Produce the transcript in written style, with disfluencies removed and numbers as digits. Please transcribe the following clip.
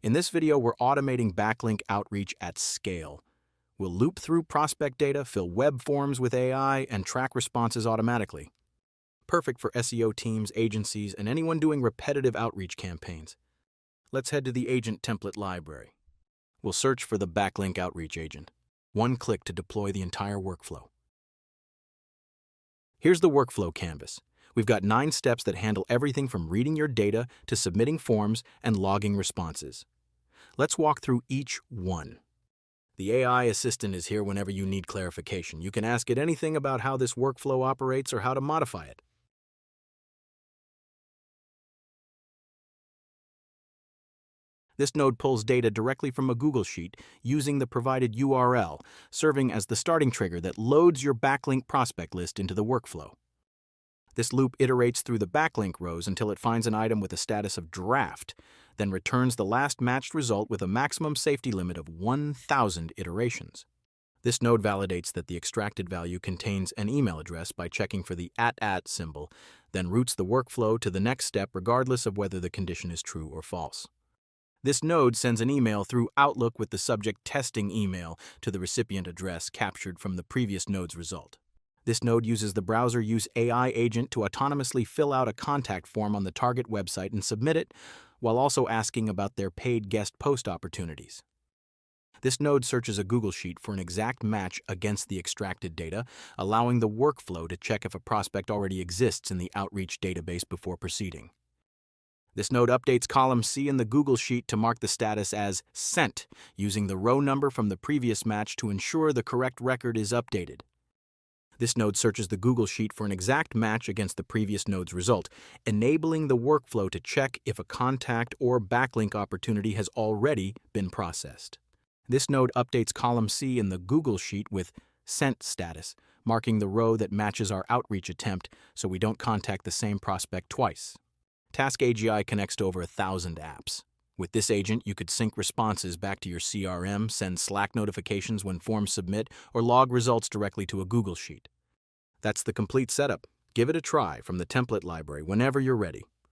In this video, we're automating backlink outreach at scale. We'll loop through prospect data, fill web forms with AI, and track responses automatically. Perfect for SEO teams, agencies, and anyone doing repetitive outreach campaigns. Let's head to the agent template library. We'll search for the backlink outreach agent. One click to deploy the entire workflow. Here's the workflow canvas. We've got 9 steps that handle everything from reading your data to submitting forms and logging responses. Let's walk through each one. The AI assistant is here whenever you need clarification. You can ask it anything about how this workflow operates or how to modify it. This node pulls data directly from a Google Sheet using the provided URL, serving as the starting trigger that loads your backlink prospect list into the workflow. This loop iterates through the backlink rows until it finds an item with a status of draft, then returns the last matched result with a maximum safety limit of 1,000 iterations. This node validates that the extracted value contains an email address by checking for the @ symbol, then routes the workflow to the next step regardless of whether the condition is true or false. This node sends an email through Outlook with the subject testing email to the recipient address captured from the previous node's result. This node uses the browser use AI agent to autonomously fill out a contact form on the target website and submit it, while also asking about their paid guest post opportunities. This node searches a Google Sheet for an exact match against the extracted data, allowing the workflow to check if a prospect already exists in the outreach database before proceeding. This node updates column C in the Google Sheet to mark the status as sent, using the row number from the previous match to ensure the correct record is updated. This node searches the Google Sheet for an exact match against the previous node's result, enabling the workflow to check if a contact or backlink opportunity has already been processed. This node updates column C in the Google Sheet with sent status, marking the row that matches our outreach attempt so we don't contact the same prospect twice. TaskAGI connects to over 1,000 apps. With this agent, you could sync responses back to your CRM, send Slack notifications when forms submit, or log results directly to a Google Sheet. That's the complete setup. Give it a try from the template library whenever you're ready.